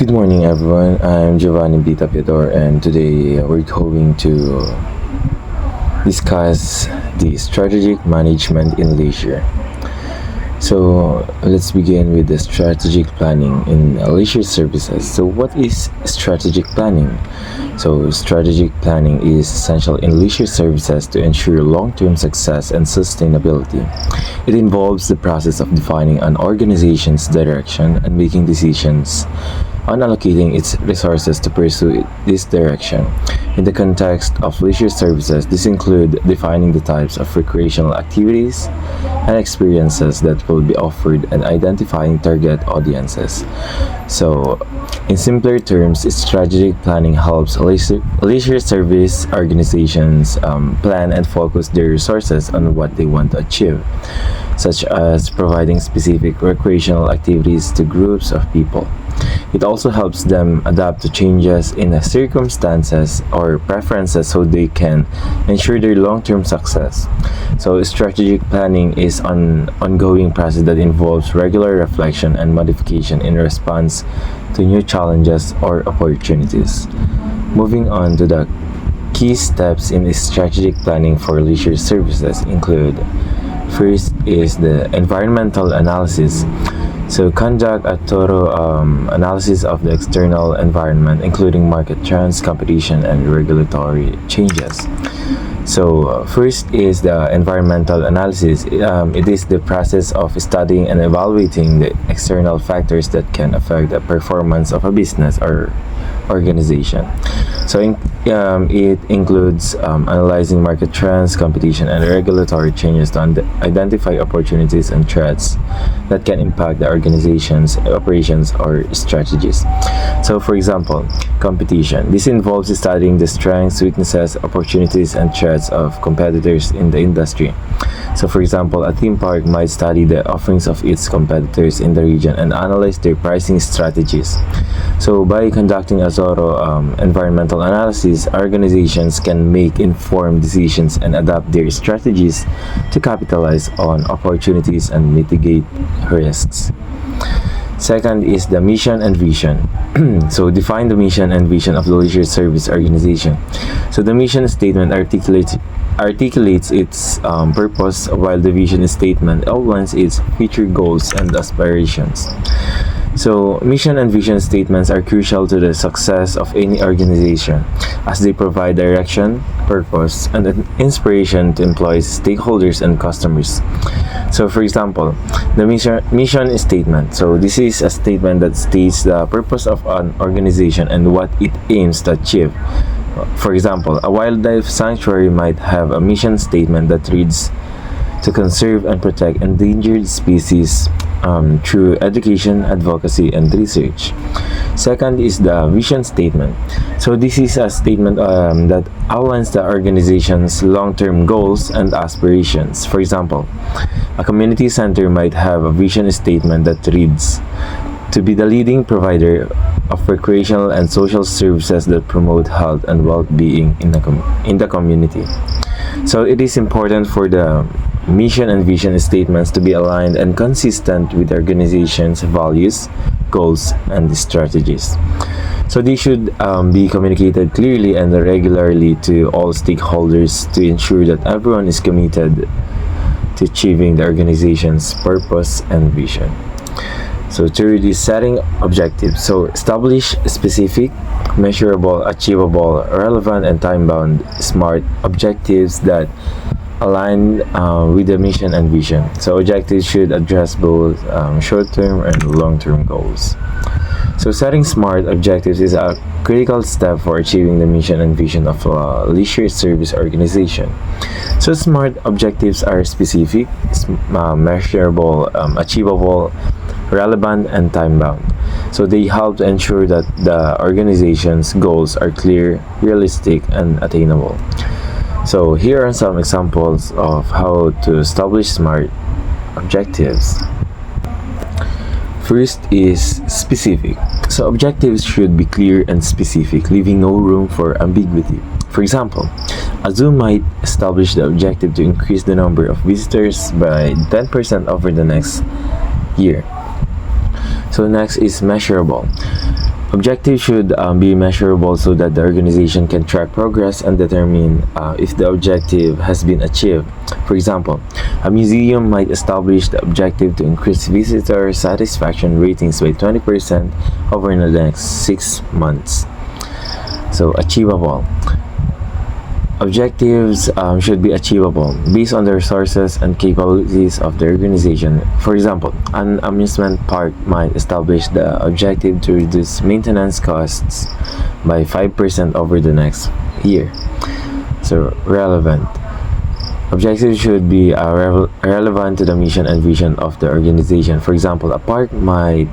Good morning, everyone. I'm Giovanni B. Tapiador, and today we're going to discuss the strategic management in leisure. So, let's begin with the strategic planning in leisure services. So, what is strategic planning? So, strategic planning is essential in leisure services to ensure long term success and sustainability. It involves the process of defining an organization's direction and making decisions on allocating its resources to pursue this direction. In the context of leisure services, this includes defining the types of recreational activities and experiences that will be offered and identifying target audiences. So, in simpler terms, strategic planning helps leisure service organizations plan and focus their resources on what they want to achieve, such as providing specific recreational activities to groups of people. It also helps them adapt to changes in the circumstances or preferences so they can ensure their long-term success. So strategic planning is an ongoing process that involves regular reflection and modification in response to new challenges or opportunities. Moving on to the key steps in strategic planning for leisure services include: first is the environmental analysis. So conduct a thorough analysis of the external environment, including market trends, competition, and regulatory changes. So first is the environmental analysis. It is the process of studying and evaluating the external factors that can affect the performance of a business or organization. So it includes analyzing market trends, competition, and regulatory changes to identify opportunities and threats that can impact the organization's operations or strategies. So, for example, competition. This involves studying the strengths, weaknesses, opportunities, and threats of competitors in the industry. So, for example, a theme park might study the offerings of its competitors in the region and analyze their pricing strategies. So, by conducting a thorough environmental analysis, organizations can make informed decisions and adapt their strategies to capitalize on opportunities and mitigate risks. Second is the mission and vision. So define the mission and vision of the leisure service organization. So the mission statement articulates its purpose, while the vision statement outlines its future goals and aspirations. So, mission and vision statements are crucial to the success of any organization as they provide direction, purpose, and an inspiration to employees, stakeholders, and customers. So, for example, the mission statement. So, this is a statement that states the purpose of an organization and what it aims to achieve. For example, a wildlife sanctuary might have a mission statement that reads, to conserve and protect endangered species through education, advocacy, and research. Second is the vision statement. So this is a statement that outlines the organization's long-term goals and aspirations. For example, a community center might have a vision statement that reads, to be the leading provider of recreational and social services that promote health and well-being in the community. So it is important for the mission and vision statements to be aligned and consistent with the organization's values, goals, and strategies. So they should be communicated clearly and regularly to all stakeholders to ensure that everyone is committed to achieving the organization's purpose and vision. So third is setting objectives. So establish specific, measurable, achievable, relevant, and time-bound SMART objectives that align with the mission and vision. So objectives should address both short-term and long-term goals. So setting SMART objectives is a critical step for achieving the mission and vision of a leisure service organization. So SMART objectives are specific, measurable, achievable, relevant, and time-bound. So they help to ensure that the organization's goals are clear, realistic, and attainable. So here are some examples of how to establish SMART objectives. First is specific. So objectives should be clear and specific, leaving no room for ambiguity. For example, a zoo might establish the objective to increase the number of visitors by 10% over the next year. So next is measurable. Objectives should be measurable so that the organization can track progress and determine if the objective has been achieved. For example, a museum might establish the objective to increase visitor satisfaction ratings by 20% over the next 6 months. So, achievable. Objectives should be achievable based on the resources and capabilities of the organization. For example, an amusement park might establish the objective to reduce maintenance costs by 5% over the next year. So, relevant. Objectives should be relevant to the mission and vision of the organization. For example, a park might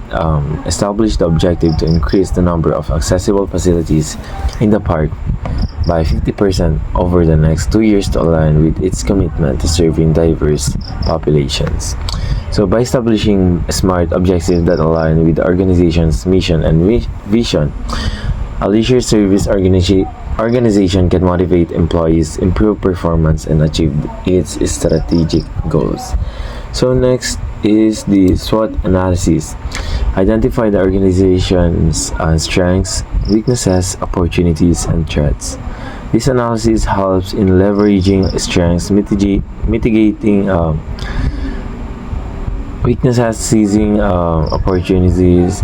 establish the objective to increase the number of accessible facilities in the park by 50% over the next 2 years to align with its commitment to serving diverse populations. So, by establishing smart objectives that align with the organization's mission and vision, a leisure service organization can motivate employees, improve performance, and achieve its strategic goals. So, next is the SWOT analysis. Identify the organization's strengths, weaknesses, opportunities, and threats. This analysis helps in leveraging strengths, mitigating weaknesses, seizing opportunities,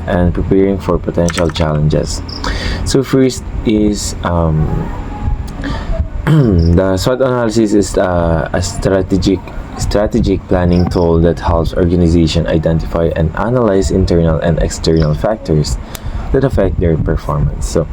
and preparing for potential challenges. So first is the SWOT analysis is a strategic planning tool that helps organization identify and analyze internal and external factors that affect their performance. So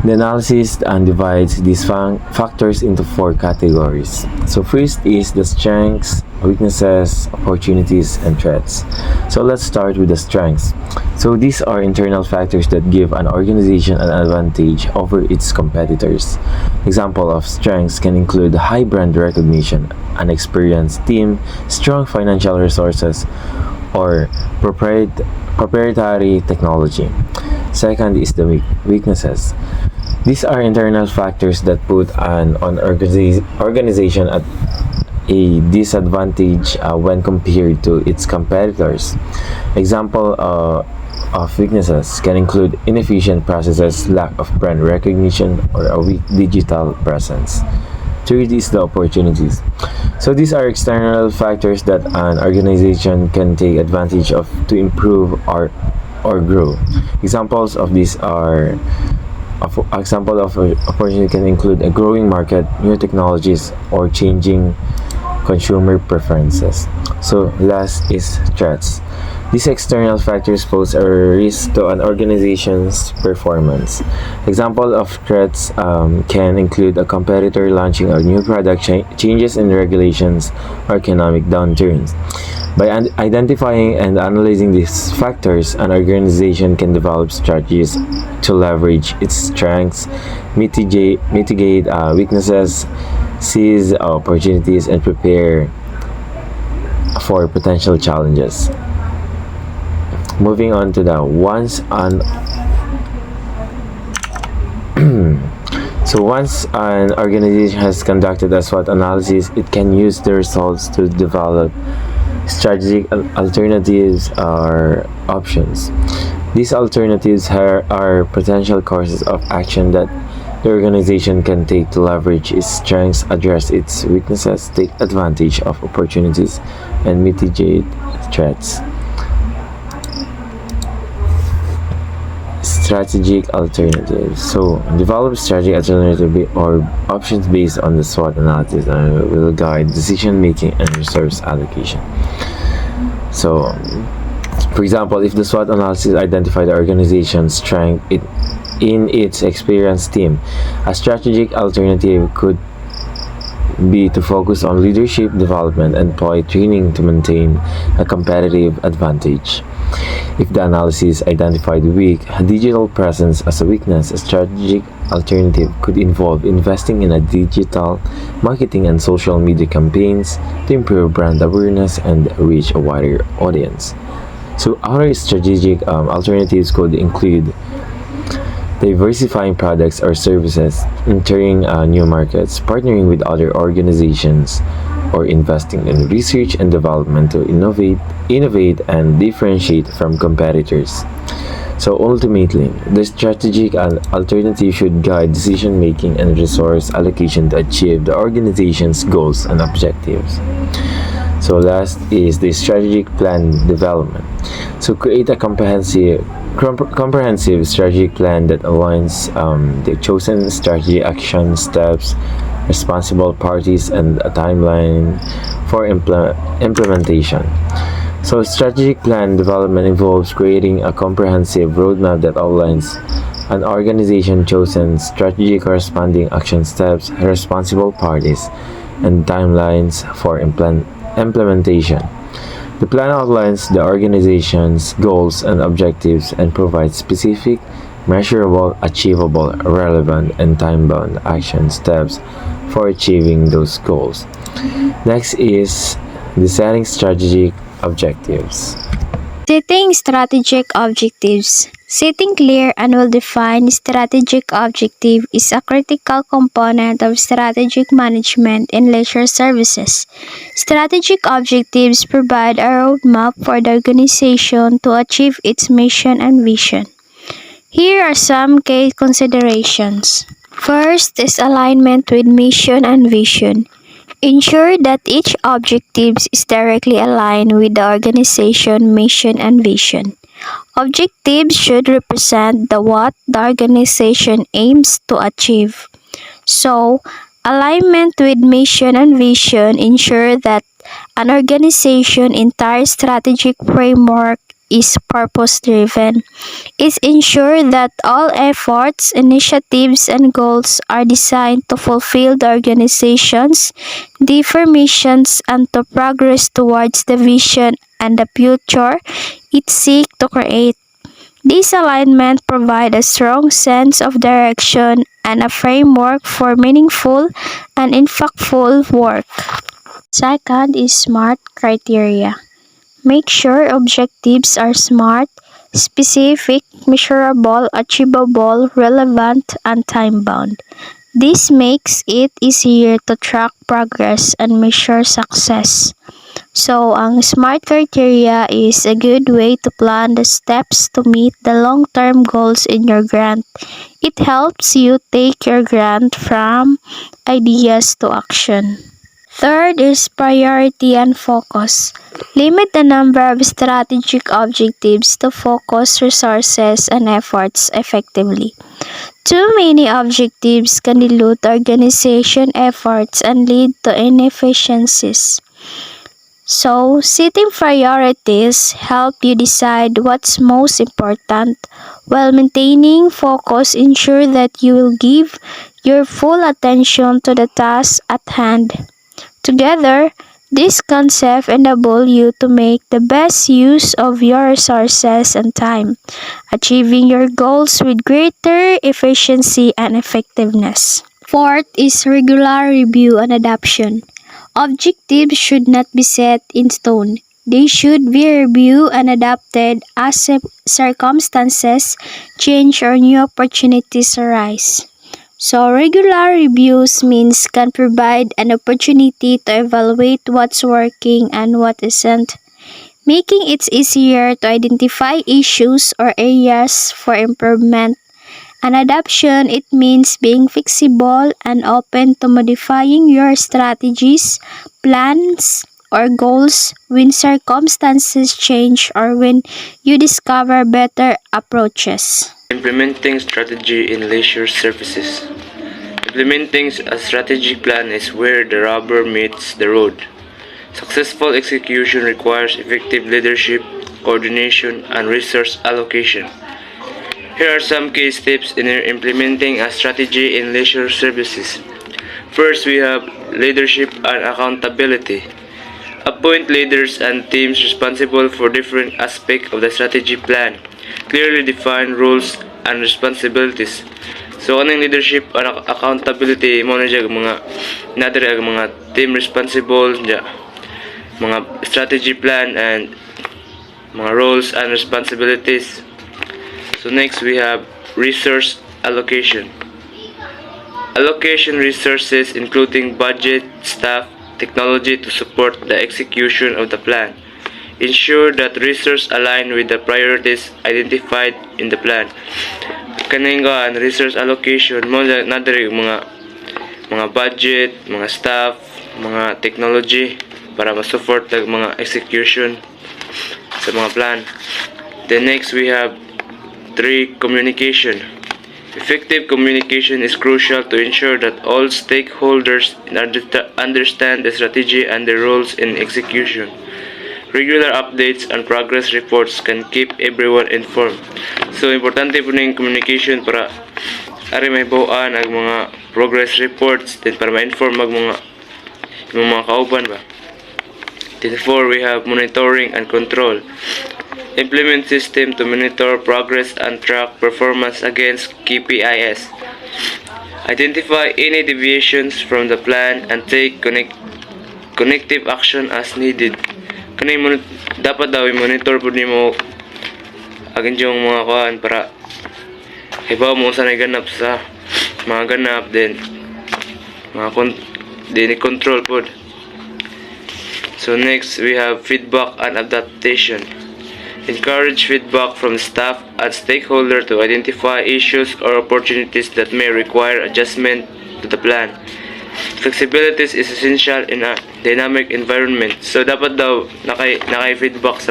the analysis divides these factors into 4 categories. So first is the strengths, weaknesses, opportunities, and threats. So let's start with the strengths. So these are internal factors that give an organization an advantage over its competitors. Example of strengths can include high brand recognition, an experienced team, strong financial resources, or proprietary technology. Second is the weaknesses. These are internal factors that put an organization at a disadvantage when compared to its competitors. Example of weaknesses can include inefficient processes, lack of brand recognition, or a weak digital presence. Third is the opportunities. So these are external factors that an organization can take advantage of to improve or grow. Examples of these are example of opportunity can include a growing market, new technologies, or changing consumer preferences. So last is threats. These external factors pose a risk to an organization's performance. Example of threats can include a competitor launching a new product, changes in regulations, or economic downturns. By identifying and analyzing these factors, an organization can develop strategies to leverage its strengths, mitigate weaknesses, seize opportunities, and prepare for potential challenges. Moving on to the once an organization has conducted a SWOT analysis, it can use the results to develop strategic alternatives or options. These alternatives are potential courses of action that the organization can take to leverage its strengths, address its weaknesses, take advantage of opportunities, and mitigate threats. Strategic alternatives. So, develop strategic alternatives or options based on the SWOT analysis and will guide decision making and resource allocation. So, for example, if the SWOT analysis identified the organization's strength in its experienced team, a strategic alternative could be to focus on leadership development and employee training to maintain a competitive advantage. If the analysis identified a digital presence as a weakness, a strategic alternative could involve investing in a digital marketing and social media campaigns to improve brand awareness and reach a wider audience. So other strategic alternatives could include diversifying products or services, entering new markets, partnering with other organizations, or investing in research and development to innovate and differentiate from competitors. So ultimately, the strategic alternative should guide decision making and resource allocation to achieve the organization's goals and objectives. So last is the strategic plan development. So create a comprehensive strategic plan that aligns the chosen strategy action steps, responsible parties, and a timeline for implementation. So strategic plan development involves creating a comprehensive roadmap that outlines an organization chosen strategy, corresponding action steps, responsible parties, and timelines for implementation. The plan outlines the organization's goals and objectives and provides specific, measurable, achievable, relevant, and time-bound action steps for achieving those goals. Next is deciding strategic objectives. Setting strategic objectives. Setting clear and well-defined strategic objective is a critical component of strategic management in leisure services. Strategic objectives provide a roadmap for the organization to achieve its mission and vision. Here are some key considerations. First is alignment with mission and vision. Ensure that each objective is directly aligned with the organization mission and vision. Objectives should represent what the organization aims to achieve. So, alignment with mission and vision ensure that an organization entire strategic framework is purpose-driven. It ensures that all efforts, initiatives, and goals are designed to fulfill the organization's different missions and to progress towards the vision and the future it seeks to create. This alignment provides a strong sense of direction and a framework for meaningful and impactful work. Second is SMART criteria. Make sure objectives are SMART, specific, measurable, achievable, relevant, and time-bound. This makes it easier to track progress and measure success. So, ang SMART criteria is a good way to plan the steps to meet the long-term goals in your grant. It helps you take your grant from ideas to action. Third is priority and focus. Limit the number of strategic objectives to focus resources and efforts effectively. Too many objectives can dilute organization efforts and lead to inefficiencies. So, setting priorities help you decide what's most important, while maintaining focus ensure that you will give your full attention to the task at hand. Together, this concept enable you to make the best use of your resources and time, achieving your goals with greater efficiency and effectiveness. Fourth is regular review and adoption. Objectives should not be set in stone. They should be reviewed and adapted as circumstances change or new opportunities arise. So, regular reviews means can provide an opportunity to evaluate what's working and what isn't, making it easier to identify issues or areas for improvement. An adoption, it means being flexible and open to modifying your strategies, plans, or goals when circumstances change or when you discover better approaches. Implementing strategy in leisure services. Implementing a strategic plan is where the rubber meets the road. Successful execution requires effective leadership, coordination, and resource allocation. Here are some key steps in implementing a strategy in leisure services. First, we have leadership and accountability. Appoint leaders and teams responsible for different aspects of the strategy plan. Clearly define roles and responsibilities. So, anong leadership and accountability mo na dyan mga natin ang mga team responsible dyan, mga strategy plan and mga roles and responsibilities. So next we have resource allocation. Allocation resources including budget, staff, technology to support the execution of the plan. Ensure that resources align with the priorities identified in the plan. Kaning resource allocation mo na diri mga budget, mga staff, mga technology para ma-support ang mga execution sa mga plan. Then next we have 3 communication. Effective communication is crucial to ensure that all stakeholders understand the strategy and the roles in execution. Regular updates and progress reports can keep everyone informed. So, importante po na yung communication para may buuan ang mga progress reports din para ma-inform yung mga kauban ba. Then 4, we have monitoring and control. Implement system to monitor progress and track performance against KPIs. Identify any deviations from the plan and take connective action as needed. Dapat daw i-monitor po nimo agin yung mga kuan para ibaw mo sa ganap sa mga ganap din mga control po. So next we have feedback and adaptation. Encourage feedback from staff and stakeholders to identify issues or opportunities that may require adjustment to the plan. Flexibility is essential in a dynamic environment. So dapat daw nakay-feedback sa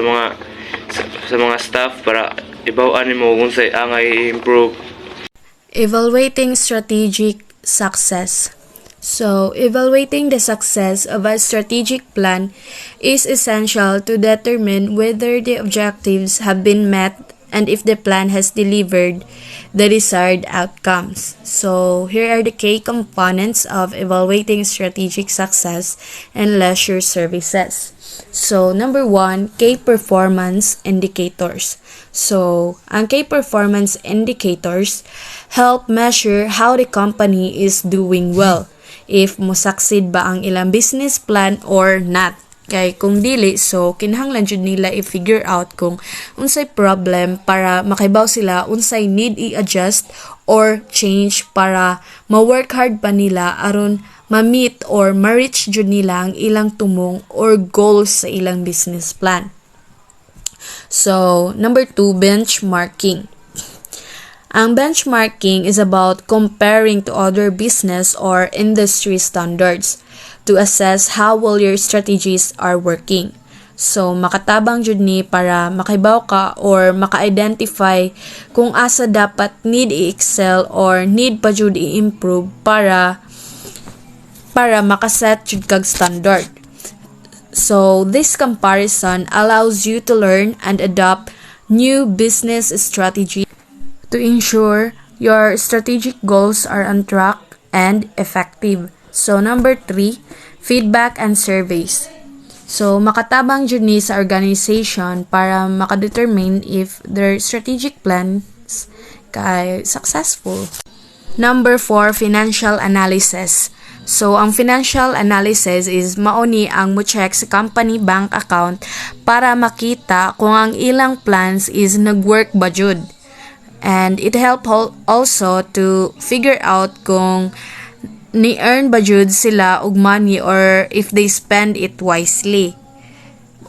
mga staff para ibaw-an mo kung sa angay improve. Evaluating strategic success. So, evaluating the success of a strategic plan is essential to determine whether the objectives have been met and if the plan has delivered the desired outcomes. So, here are the key components of evaluating strategic success in leisure services. So, number 1, key performance indicators. So, ang key performance indicators help measure how the company is doing well, if mo-succeed ba ang ilang business plan or not. Kay kung dili, so kinahanglan jud nila i-figure out kung unsay problem para makibaw sila unsay need i-adjust or change para ma-work hard pa nila aron ma-meet or ma-reach jud nila ang ilang tumong or goals sa ilang business plan. So, number 2, benchmarking. Ang benchmarking is about comparing to other business or industry standards to assess how well your strategies are working. So, makatabang jud ni para makibaw ka or maka-identify kung asa dapat need i-excel or need pa jud i-improve para makaset jud kag standard. So, this comparison allows you to learn and adopt new business strategy to ensure your strategic goals are on track and effective. So, number 3, feedback and surveys. So, makatabang jud ni sa organization para makadetermine if their strategic plans kay successful. Number 4, financial analysis. So, ang financial analysis is mauni ang mo-check sa company bank account para makita kung ang ilang plans is nag-work ba jud. And it help also to figure out kung ni-earn ba jud sila og money or if they spend it wisely.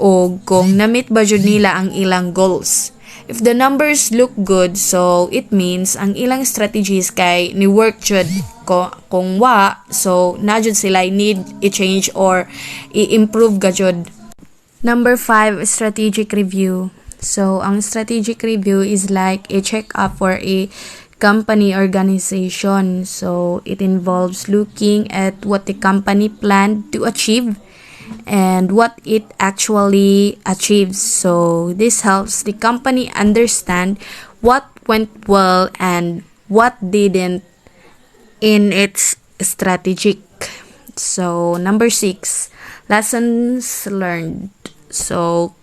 O kung na-meet ba jud nila ang ilang goals. If the numbers look good, so it means ang ilang strategies kay ni work jud. Kung wa, so na jud sila need i-change or i-improve ga jud. Number 5, strategic review. So, ang strategic review is like a check-up for a company organization. So, it involves looking at what the company planned to achieve and what it actually achieves. So, this helps the company understand what went well and what didn't in its strategic. So, number 6, lessons learned. So,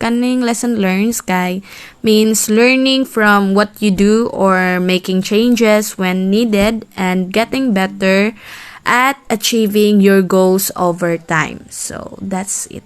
kaning lesson learns kay means learning from what you do or making changes when needed and getting better at achieving your goals over time. So, that's it.